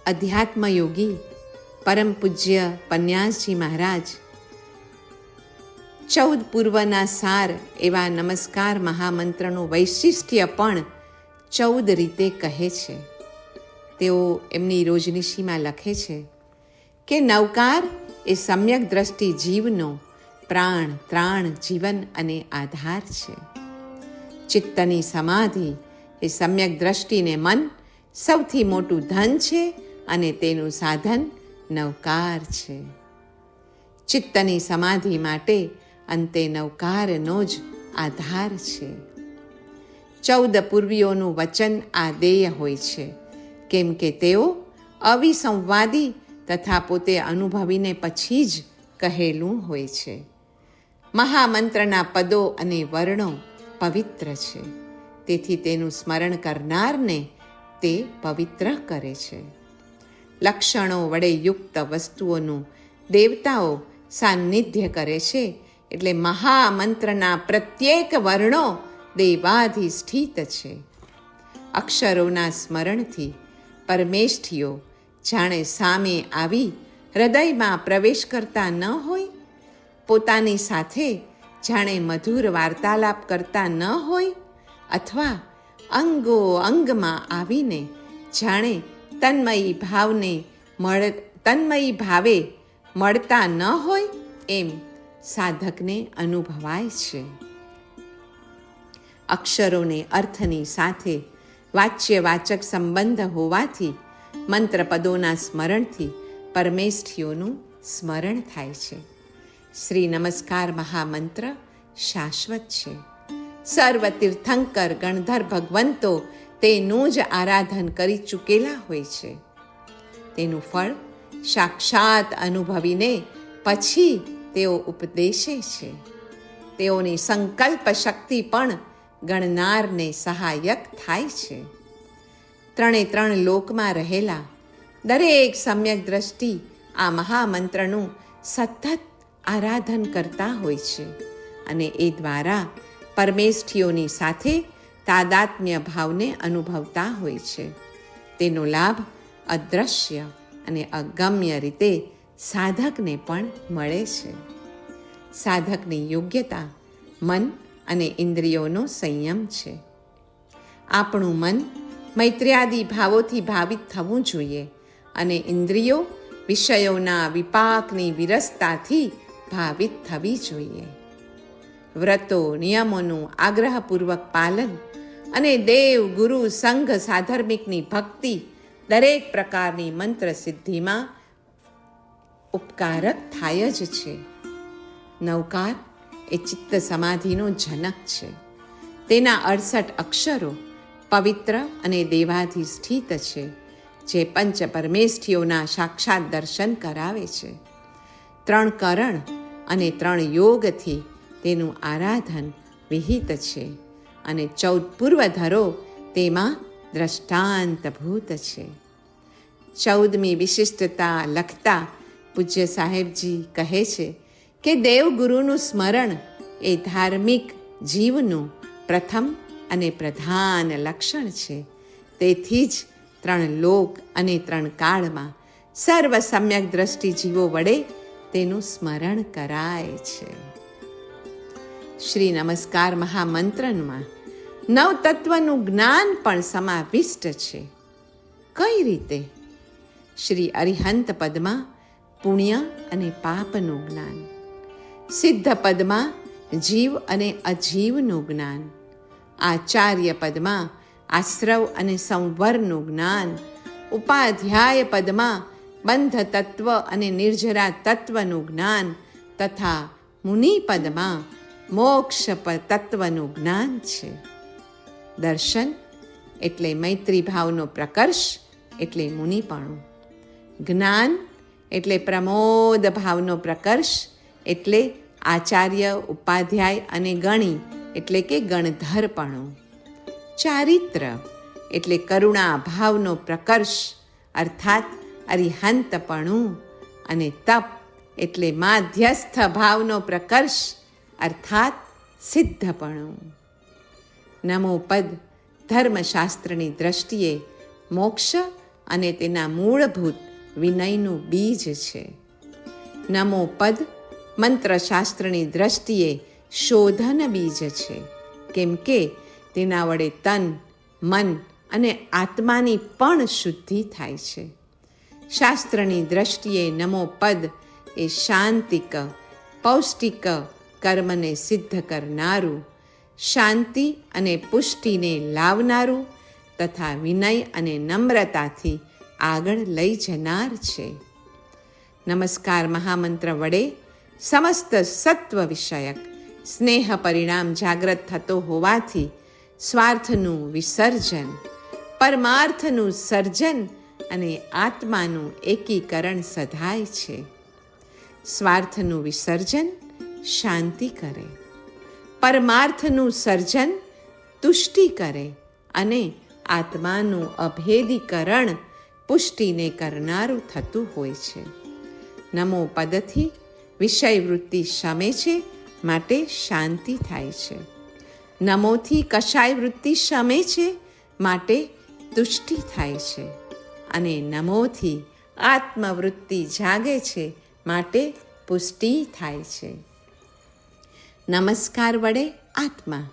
અધ્યાત્મયોગી પરમ પૂજ્ય પન્યાસજી મહારાજ 14 પૂર્વના સાર એવા નમસ્કાર મહામંત્રનું વૈશિષ્ટ્ય પણ 14 રીતે કહે છે. તેઓ એમની રોજનીશીમાં લખે છે કે નવકાર એ સમ્યક દ્રષ્ટિ જીવનો પ્રાણ, ત્રાણ, જીવન અને આધાર છે. ચિત્તની સમાધિ એ સમ્યક દ્રષ્ટિને મન સૌથી મોટું ધન છે અને તેનું સાધન નવકાર છે. ચિત્તની સમાધિ માટે અંતે નવકારનો જ આધાર છે. 14 પૂર્વીઓનું વચન આ દેય હોય છે, કેમ કે તેઓ અવિસંવાદી તથા પોતે અનુભવીને પછી જ કહેલું હોય છે. મહામંત્રના પદો અને વર્ણો પવિત્ર છે, તેથી તેનું સ્મરણ કરનારને તે પવિત્ર કરે છે. લક્ષણો વડે યુક્ત વસ્તુઓનું દેવતાઓ સાન્નિધ્ય કરે છે, એટલે મહામંત્રના પ્રત્યેક વર્ણો દેવાધિષ્ઠિત છે. અક્ષરોના સ્મરણથી પરમેષ્ઠીઓ જાણે સામે આવી હૃદયમાં પ્રવેશ કરતા ન હોય, પોતાની સાથે જાણે મધુર વાર્તાલાપ કરતા ન હોય, અથવા અંગો અંગમાં આવીને જાણે તન્મયી ભાવે મળતા ન હોય એમ સાધકને અનુભવાય છે. અક્ષરોને અર્થની સાથે વાચ્યવાચક સંબંધ હોવાથી મંત્રપદોના સ્મરણથી પરમેષ્ઠીઓનું સ્મરણ થાય છે. શ્રી નમસ્કાર મહામંત્ર શાશ્વત છે. સર્વ તીર્થંકર ગણધર ભગવંતો તેનું જ આરાધન કરી ચૂકેલા હોય છે. તેનું ફળ સાક્ષાત અનુભવીને પછી તેઓ ઉપદેશે છે. તેઓની સંકલ્પ શક્તિ પણ ગણનારને સહાયક થાય છે. 3 લોકમાં રહેલા દરેક સમ્યક દ્રષ્ટિ આ મહામંત્રનું સતત આરાધન કરતા હોય છે અને એ દ્વારા પરમેષ્ઠીઓની સાથે તાદાત્મ્ય ભાવને અનુભવતા હોય છે. તેનો લાભ અદ્રશ્ય અને અગમ્ય રીતે સાધકને પણ મળે છે. સાધકની યોગ્યતા મન અને ઇન્દ્રિયોનો સંયમ છે. આપણું મન મૈત્ર્યાદિ ભાવોથી ભાવિત થવું જોઈએ અને ઇન્દ્રિયો વિષયોના વિપાકની વિરસતાથી ભાવિત થવી જોઈએ. વ્રતો નિયમોનું આગ્રહપૂર્વક પાલન અને દેવ ગુરુ સંઘ સાધર્મિકની ભક્તિ દરેક પ્રકારની મંત્ર સિદ્ધિમાં ઉપકારક થાય જ છે. નવકાર એ ચિત્ત સમાધિનો જનક છે. તેના 68 અક્ષરો પવિત્ર અને દેવાધિષ્ઠિત છે, જે પંચ પરમેષ્ઠીઓના સાક્ષાત દર્શન કરાવે છે. 3 કરણ અને 3 યોગથી તેનું આરાધન વિહિત છે અને 14 પૂર્વધરો તેમાં દ્રષ્ટાંતભૂત છે. 14મી વિશિષ્ટતા લખતા પૂજ્ય સાહેબજી કહે છે કે દેવગુરુનું સ્મરણ એ ધાર્મિક જીવનું પ્રથમ અને પ્રધાન લક્ષણ છે. તેથી જ 3 લોક અને 3 કાળમાં સર્વ સમ્યક દ્રષ્ટિ જીવો વડે તેનું સ્મરણ કરાય છે. શ્રી નમસ્કાર મહામંત્રમાં 9 તત્વનું જ્ઞાન પણ સમાવિષ્ટ છે. કઈ રીતે? શ્રી અરિહંત પદમાં પુણ્ય અને પાપનું જ્ઞાન, સિદ્ધ પદમાં જીવ અને અજીવનું જ્ઞાન, આચાર્ય પદમાં આશ્રવ અને સંવરનું જ્ઞાન, ઉપાધ્યાય પદમાં બંધ તત્વ અને નિર્જરા તત્વનું જ્ઞાન તથા મુનિ પદમાં મોક્ષ તત્વનું જ્ઞાન છે. દર્શન એટલે મૈત્રી ભાવનો પ્રકર્ષ એટલે મુનિપણું. જ્ઞાન એટલે પ્રમોદ ભાવનો પ્રકર્ષ એટલે આચાર્ય, ઉપાધ્યાય અને ગણી એટલે કે ગણધરપણું. ચારિત્ર એટલે કરુણા ભાવનો પ્રકર્ષ અર્થાત અરિહંતપણું અને તપ એટલે માધ્યસ્થ ભાવનો પ્રકર્ષ અર્થાત સિદ્ધપણું. નમો પદ ધર્મશાસ્ત્રની દ્રષ્ટિએ મોક્ષ અને તેના મૂળભૂત વિનયનું બીજ છે. નમો પદ મંત્રશાસ્ત્રની દ્રષ્ટિએ શોધન બીજ છે, કેમ કે તેના વડે તન, મન અને આત્માની પણ શુદ્ધિ થાય છે. શાસ્ત્રની દ્રષ્ટિએ નમો પદ એ શાંતિક, પૌષ્ટિક કર્મને સિદ્ધ કરનારું, શાંતિ અને પુષ્ટિને લાવનારું તથા વિનય અને નમ્રતાથી આગળ લઈ જનાર છે. નમસ્કાર મહામંત્ર વડે સમસ્ત સત્વ વિષયક સ્નેહ પરિણામ જાગ્રત થતો હોવાથી સ્વાર્થનું વિસર્જન, પરમાર્થનું સર્જન અને આત્માનું એકીકરણ સધાય છે. સ્વાર્થનું વિસર્જન શાંતિ કરે, પરમાર્થનું સર્જન તુષ્ટિ કરે અને આત્માનું અભેદીકરણ પુષ્ટિને કરનારું થતું હોય છે. નમો પદથી વિષયવૃત્તિ શમે છે, માટે શાંતિ થાય છે. નમોથી કશાય વૃત્તિ શમે છે, માટે તુષ્ટિ થાય છે. અને નમોથી આત્મવૃત્તિ જાગે છે, માટે પુષ્ટિ થાય છે. નમસ્કાર વડે આત્મા,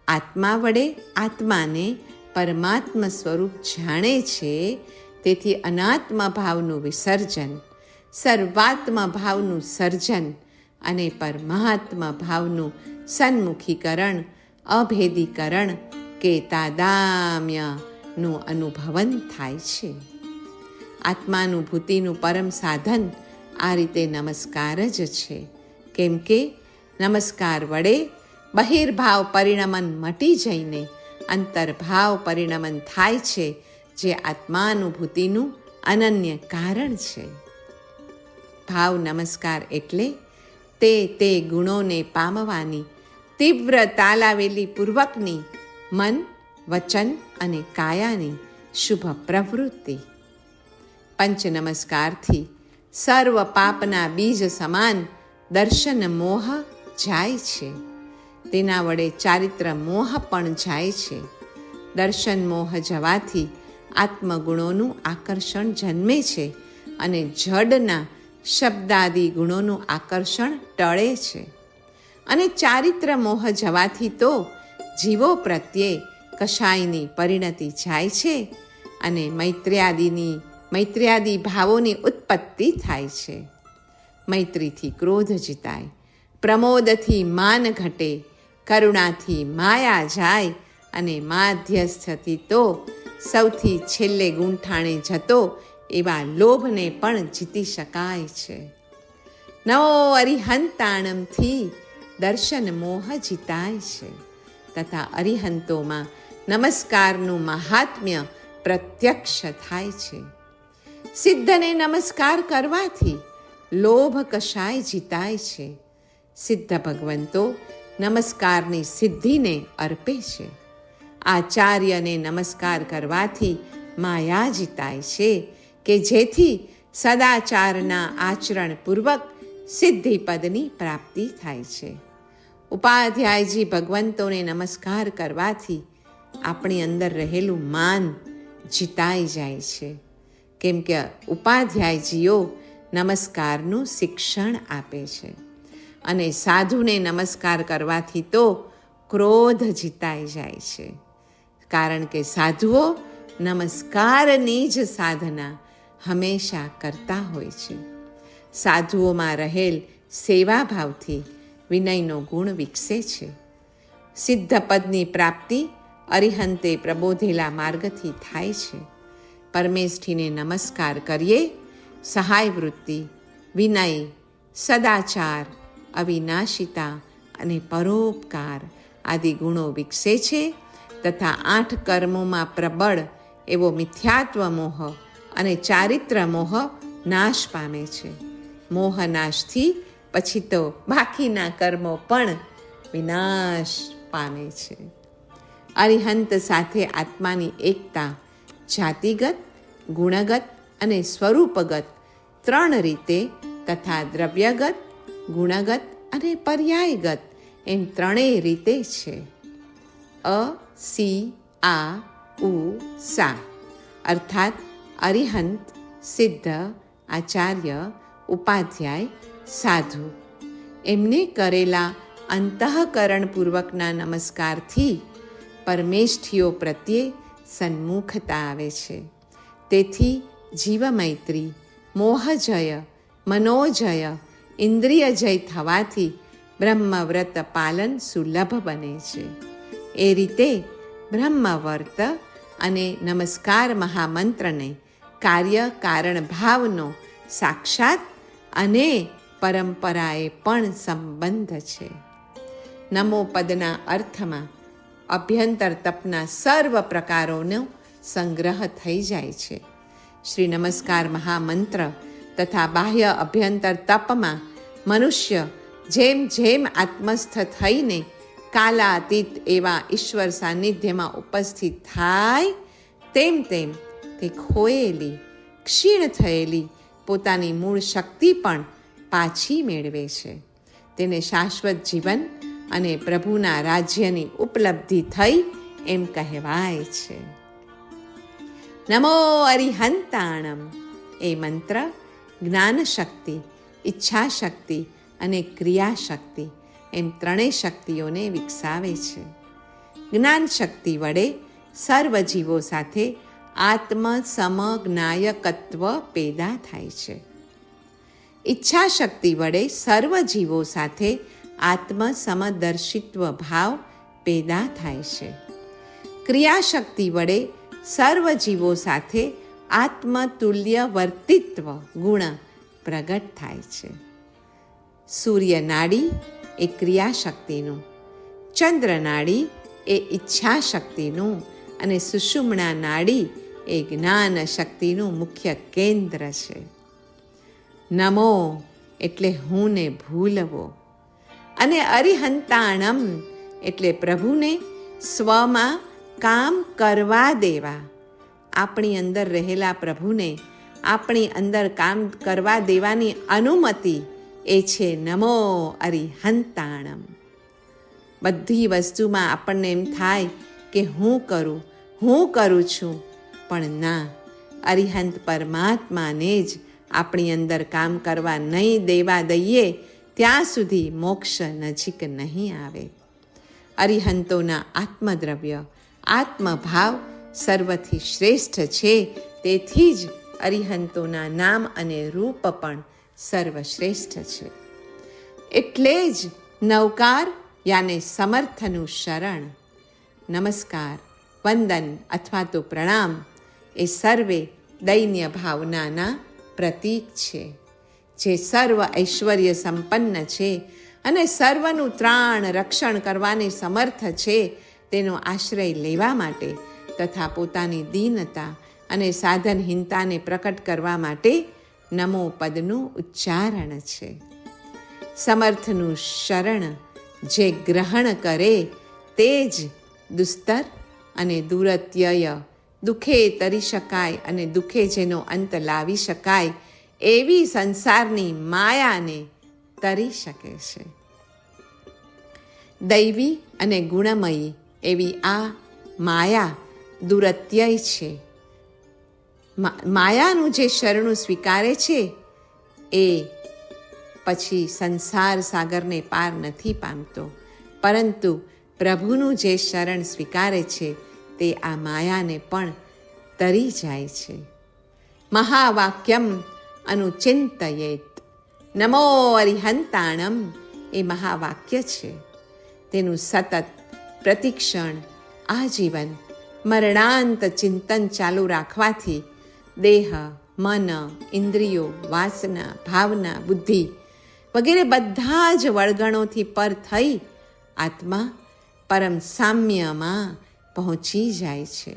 આત્મા વડે આત્માને પરમાત્મ સ્વરૂપ જાણે છે. તેથી અનાત્મ ભાવનું વિસર્જન, સર્વાત્મ ભાવનું સર્જન અને પરમાત્મ ભાવનું સન્મુખીકરણ, અભેદીકરણ કે તાદામ્યનું અનુભવન થાય છે. આત્માનુભૂતિનું પરમ સાધન આ રીતે નમસ્કાર જ છે, કેમ કે નમસ્કાર વડે બહિર્ભાવ પરિણમન મટી જઈને અંતર્ભાવ પરિણમન થાય છે, જે આત્માનુભૂતિનું અનન્ય કારણ છે. ભાવ નમસ્કાર એટલે તે ગુણોને પામવાની તીવ્ર તાલાવેલી પૂર્વકની મન, વચન અને કાયાની શુભ પ્રવૃત્તિ. પંચ નમસ્કારથી સર્વ પાપના બીજ સમાન દર્શન મોહ જાય છે. તેના વડે ચારિત્ર મોહ પણ જાય છે. દર્શન મોહ જવાથી આત્મગુણોનું આકર્ષણ જન્મે છે અને જડના શબ્દાદિ ગુણોનું આકર્ષણ ટળે છે. અને ચારિત્ર મોહ જવાથી તો જીવો પ્રત્યે કશાયની પરિણતિ જાય છે અને મૈત્ર્યાદિ ભાવોની ઉત્પત્તિ થાય છે. મૈત્રીથી ક્રોધ જીતાય, પ્રમોદથી માન ઘટે, કરુણાથી માયા જાય અને માધ્યસ્થથી તો સૌથી છેલ્લે ગૂંઠાણે જતો એવા લોભને પણ જીતી શકાય છે. નવો અરિહંતાણમથી દર્શન મોહ જીતાય છે તથા અરિહંતોમાં નમસ્કારનું મહાત્મ્ય પ્રત્યક્ષ થાય છે. સિદ્ધને નમસ્કાર કરવાથી લોભ કશાય જીતાય છે. સિદ્ધ ભગવંતો નમસ્કારની સિદ્ધિને અર્પે છે. આચાર્યને નમસ્કાર કરવાથી માયા જીતાય છે, કે જેથી સદાચારના આચરણપૂર્વક સિદ્ધિપદની પ્રાપ્તિ થાય છે. ઉપાધ્યાયજી ભગવંતોને નમસ્કાર કરવાથી આપણી અંદર રહેલું માન જીતાઈ જાય છે, કેમ કે ઉપાધ્યાયજીઓ નમસ્કારનું શિક્ષણ આપે છે. અને સાધુને નમસ્કાર કરવાથી તો ક્રોધ જીતાઈ જાય છે, કારણ કે સાધુઓ નમસ્કારની જ સાધના હંમેશા કરતા હોય છે. સાધુઓમાં રહેલ સેવાભાવથી વિનયનો ગુણ વિકસે છે. સિદ્ધ પદની પ્રાપ્તિ અરિહંતે પ્રબોધેલા માર્ગથી થાય છે. પરમેષ્ઠીને નમસ્કાર કરીએ, સહાય વૃત્તિ, વિનય, સદાચાર, અવિનાશિતા અને પરોપકાર આદિ ગુણો વિકસે છે તથા 8 કર્મોમાં પ્રબળ એવો મિથ્યાત્વ મોહ અને ચારિત્ર મોહ નાશ પામે છે. મોહ નાશથી પછી તો બાકીના કર્મો પણ વિનાશ પામે છે. અરિહંત સાથે આત્માની એકતા જાતિગત, ગુણગત અને સ્વરૂપગત 3 રીતે તથા દ્રવ્યગત, ગુણગત અને પર્યાયગત એમ 3 રીતે છે. અ, સી, આ, ઉ, સા અર્થાત અરિહંત, સિદ્ધ, આચાર્ય, ઉપાધ્યાય, સાધુ એમને કરેલા અંતઃકરણપૂર્વકના નમસ્કારથી પરમેષ્ઠીઓ પ્રત્યે સન્મુખતા આવે છે. તેથી જીવમૈત્રી, મોહજય, મનોજય, ઇન્દ્રિયજય થવાથી બ્રહ્મવ્રત પાલન સુલભ બને છે. એ રીતે બ્રહ્મવ્રત અને નમસ્કાર મહામંત્રને કાર્ય કારણ ભાવનો સાક્ષાત અને પરંપરાએ પણ સંબંધ છે. નમો પદના અર્થમાં અભ્યંતર તપના સર્વ પ્રકારોનો સંગ્રહ થઈ જાય છે. શ્રી નમસ્કાર મહામંત્ર તથા બાહ્ય અભ્યંતર તપમાં મનુષ્ય જેમ જેમ આત્મસ્થ થઈને કાલાતીત એવા ઈશ્વર સાનિધ્યમાં ઉપસ્થિત થાય તેમ તેમ તે ખોયેલી, ક્ષીણ થયેલી પોતાની મૂળ શક્તિ પણ પાછી મેળવે છે. તેને શાશ્વત જીવન અને પ્રભુના રાજ્યની ઉપલબ્ધિ થઈ એમ કહેવાય છે. નમો અરિહંતાણમ એ મંત્ર જ્ઞાન શક્તિ, ઈચ્છા શક્તિ અને ક્રિયાશક્તિ એમ ત્રણેય શક્તિઓને વિકસાવે છે. જ્ઞાન શક્તિ વડે સર્વ જીવો સાથે આત્મ સમજ્ઞાયકત્વ પેદા થાય છે. ઈચ્છા શક્તિ વડે સર્વ જીવો સાથે આત્મ સમદર્શિત્વ ભાવ પેદા થાય છે. ક્રિયાશક્તિ વડે સર્વ જીવો સાથે આત્મતુલ્ય વર્તિત્વ ગુણ પ્રગટ થાય છે. સૂર્ય નાડી એ ક્રિયાશક્તિનું, ચંદ્ર નાડી એ ઈચ્છા શક્તિનું અને સુષુમ્ના નાડી એ જ્ઞાન શક્તિનું મુખ્ય કેન્દ્ર છે. નમો એટલે હું ને ભૂલવો અને અરિહંતાણમ એટલે પ્રભુને સ્વમાં કામ કરવા દેવા. આપણી અંદર રહેલા પ્રભુને આપણી અંદર કામ કરવા દેવાની અનુમતિ એ છે નમો અરિહંતાણમ. બધી વસ્તુમાં આપણને એમ થાય કે હું કરું છું, પણ ના, અરિહંત પરમાત્માને જ આપણી અંદર કામ કરવા નહીં દેવા દઈએ ત્યાં સુધી મોક્ષ નજીક નહીં આવે. અરિહંતોના આત્મદ્રવ્ય, આત્મભાવ સર્વથી શ્રેષ્ઠ છે. તેથી જ અરિહંતોના નામ અને રૂપ પણ સર્વશ્રેષ્ઠ છે. એટલે જ નવકાર યાને સમર્થનું શરણ, નમસ્કાર, વંદન અથવા તો પ્રણામ એ સર્વે દૈન્ય ભાવનાના પ્રતીક છે. જે સર્વ ઐશ્વર્ય સંપન્ન છે અને સર્વનું ત્રાણ રક્ષણ કરવાની સમર્થ છે તેનો આશ્રય લેવા માટે તથા પોતાની દીનતા અને સાધનહીનતાને પ્રકટ કરવા માટે નમો પદનું ઉચ્ચારણ છે. સમર્થનું શરણ જે ગ્રહણ કરે તે જ દુસ્તર અને દુરત્યય, દુઃખે તરી શકાય અને દુઃખે જેનો અંત લાવી શકાય એવી સંસારની માયાને તરી શકે છે. દૈવી અને ગુણમયી એવી આ માયા દુરત્યય છે. માયાનું જે શરણું સ્વીકારે છે એ પછી સંસાર સાગરને પાર નથી પામતો, પરંતુ પ્રભુનું જે શરણ સ્વીકારે છે તે આ માયાને પણ તરી જાય છે. મહાવાક્યમ અનુચિંતયેત. નમો અરિહંતાણમ એ મહાવાક્ય છે. તેનું સતત પ્રતિક્ષણ આજીવન મરણાંત ચિંતન ચાલુ રાખવાથી દેહ, મન, ઇન્દ્રિયો, વાસના, ભાવના, બુદ્ધિ વગેરે બધા જ વળગણોથી પર થઈ આત્મા પરમ સામ્યમાં પહોંચી જાય છે.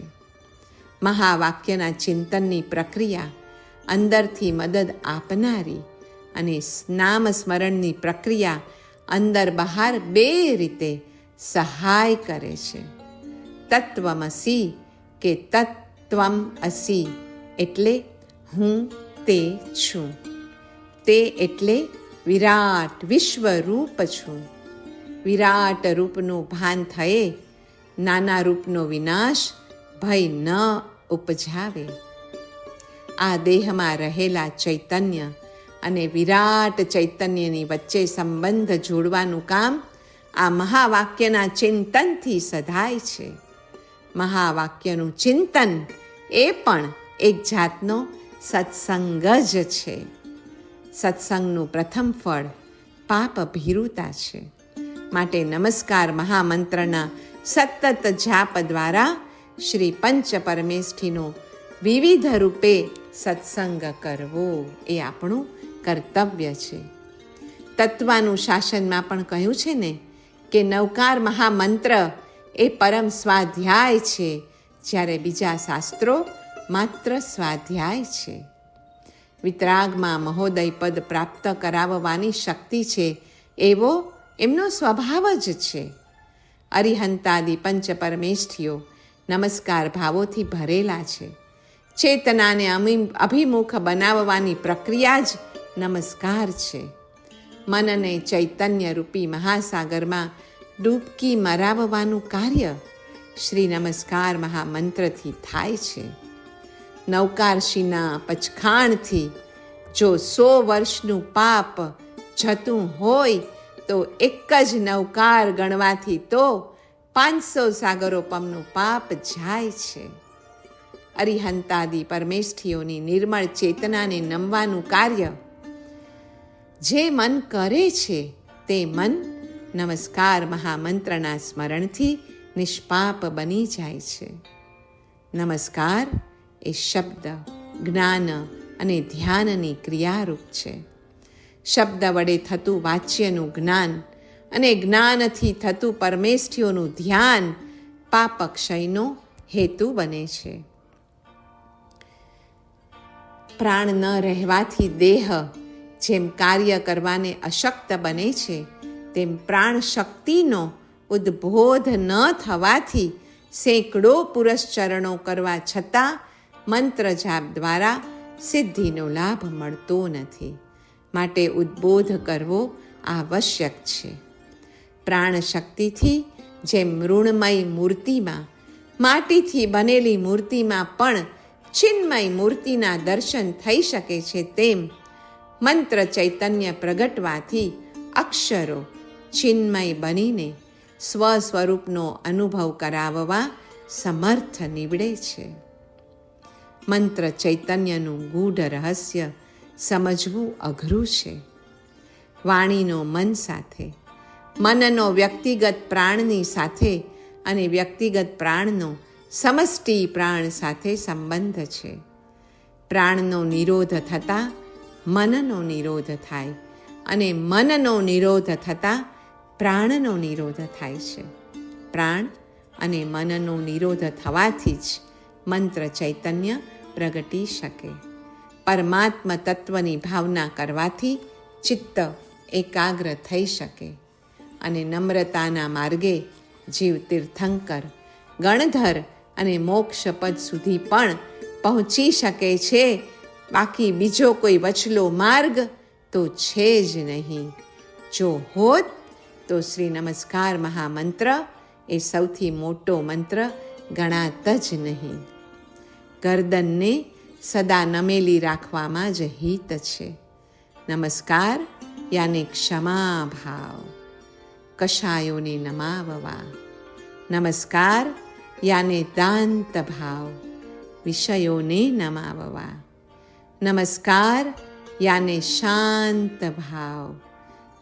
મહાવાક્યના ચિંતનની પ્રક્રિયા અંદરથી મદદ આપનારી અને નામ સ્મરણની પ્રક્રિયા અંદર બહાર બે રીતે સહાય કરે છે. તત્વમસી કે તત્વમ અસી એટલે હું તે છું. તે એટલે વિરાટ વિશ્વરૂપ છું. વિરાટ રૂપનું ભાન થયે નાના રૂપનો વિનાશ ભય ન ઉપજાવે. આ દેહમાં રહેલા ચૈતન્ય અને વિરાટ ચૈતન્યની વચ્ચે સંબંધ જોડવાનું કામ આ મહાવાક્યના ચિંતનથી સધાય છે. મહાવાક્યનું ચિંતન એ પણ એક જાતનો સત્સંગ જ છે. સત્સંગનું પ્રથમ ફળ પાપ ભીરુતા છે. માટે નમસ્કાર મહામંત્રના સતત જાપ દ્વારા શ્રી પંચ પરમેષ્ઠીનો વિવિધ રૂપે સત્સંગ કરવો એ આપણું કર્તવ્ય છે. તત્વનું શાસનમાં પણ કહ્યું છે ને કે નવકાર મહામંત્ર એ પરમ સ્વાધ્યાય છે, જ્યારે બીજા શાસ્ત્રો માત્ર સ્વાધ્યાય છે. વિતરાગમાં મહોદય પદ પ્રાપ્ત કરાવવાની શક્તિ છે એવો એમનો સ્વભાવ જ છે. અરિહંતાદિ પંચ પરમેષ્ઠીઓ નમસ્કાર ભાવોથી ભરેલા છે. ચેતનાને અભિમુખ બનાવવાની પ્રક્રિયા જ નમસ્કાર છે. મનને ચૈતન્ય રૂપી મહાસાગરમાં ડૂબકી મરાવવાનું કાર્ય શ્રી નમસ્કાર મહામંત્રથી થાય છે. નવકારશીના પચખાણથી જો 100 વર્ષનું પાપ જતું હોય તો એક જ નવકાર ગણવાથી તો 500 સાગરોપમનું પાપ જાય છે. અરિહંતાદિ પરમેષ્ઠીઓની નિર્મળ ચેતનાને નમવાનું કાર્ય જે મન કરે છે તે મન નમસ્કાર મહામંત્રના સ્મરણથી નિષ્પાપ બની જાય છે. નમસ્કાર એ શબ્દ, જ્ઞાન અને ધ્યાનની ક્રિયારૂપ છે. શબ્દ વડે થતું વાચ્યનું જ્ઞાન અને જ્ઞાનથી થતું પરમેષ્ઠીઓનું ધ્યાન પાપક્ષયનો હેતુ બને છે. પ્રાણ ન રહેવાથી દેહ જેમ કાર્ય કરવાને અશક્ત બને છે, તેમ પ્રાણ શક્તિનો ઉદ્બોધ ન થવાથી સેંકડો પુરસ્ચરણો કરવા છતાં મંત્ર જાપ દ્વારા સિદ્ધિનો લાભ મળતો નથી. માટે ઉદ્બોધ કરવો આવશ્યક છે. પ્રાણ શક્તિથી જેમ મૃણમય મૂર્તિમાં, માટીથી બનેલી મૂર્તિમાં પણ ચિન્મય મૂર્તિના દર્શન થઈ શકે છે, તેમ મંત્ર ચૈતન્ય પ્રગટવાથી અક્ષરો ચિન્મય બનીને સ્વસ્વરૂપનો અનુભવ કરાવવા સમર્થ નીવડે છે. મંત્ર ચૈતન્યનું ગૂઢ રહસ્ય સમજવું અઘરું છે. વાણીનો મન સાથે, મનનો વ્યક્તિગત પ્રાણની સાથે અને વ્યક્તિગત પ્રાણનો સમષ્ટિ પ્રાણ સાથે સંબંધ છે. પ્રાણનો નિરોધ થતાં મનનો નિરોધ થાય અને મનનો નિરોધ થતાં પ્રાણનો નિરોધ થાય છે. પ્રાણ અને મનનો નિરોધ થવાથી જ મંત્ર ચૈતન્ય પ્રગટી શકે. પરમાત્મ તત્વની ભાવના કરવાથી ચિત્ત એકાગ્ર થઈ શકે અને નમ્રતાના માર્ગે જીવ તીર્થંકર, ગણધર અને મોક્ષપદ સુધી પણ પહોંચી શકે છે. બાકી બીજો કોઈ વચલો માર્ગ તો છે જ નહીં. જો હોત તો શ્રી નમસ્કાર મહામંત્ર એ સૌથી મોટો મંત્ર ગણાત જ નહીં. ગરદનને સદા નમેલી રાખવામાં જ હિત છે. નમસ્કાર યાને ક્ષમા ભાવ, કશાયોને નમાવવા. નમસ્કાર યાને દાંત ભાવ, વિષયોને નમાવવા. નમસ્કાર યાને શાંત ભાવ,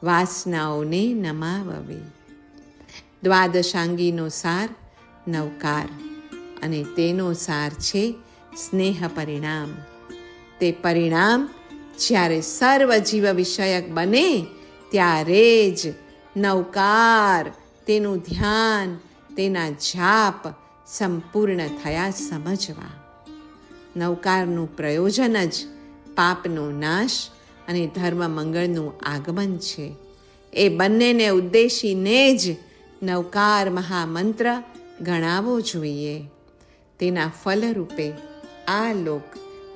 વાસનાઓને નમાવવી. દ્વાદશાંગીનો સાર નવકાર અને તેનો સાર છે સ્નેહ પરિણામ. તે પરિણામ જ્યારે સર્વ જીવ વિષયક બને ત્યારે જ નવકાર, તેનું ધ્યાન, તેના જાપ સંપૂર્ણ થયા સમજવા. નવકારનું પ્રયોજન જ પાપનો નાશ અને ધર્મ મંગળનું આગમન છે. એ બંનેને ઉદ્દેશીને જ નવકાર મહામંત્ર ગણાવવો જોઈએ. તેના ફલરૂપે આ લોક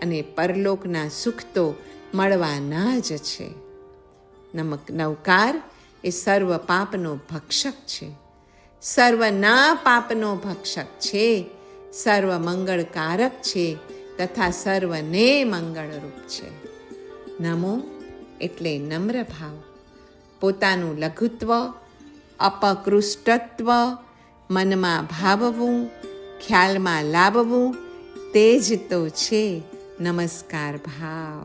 અને પરલોકના સુખ તો મળવાના જ છે. નવકાર એ સર્વ પાપનો ભક્ષક છે, સર્વના પાપનો ભક્ષક છે, સર્વ મંગળકારક છે, તથા સર્વને મંગળરૂપ છે. નમો એટલે નમ્ર ભાવ, પોતાનું લઘુત્વ, અપકૃષ્ટત્વ મનમાં ભાવવું, ખ્યાલમાં લાવવું, તે જ તો છે નમસ્કાર ભાવ.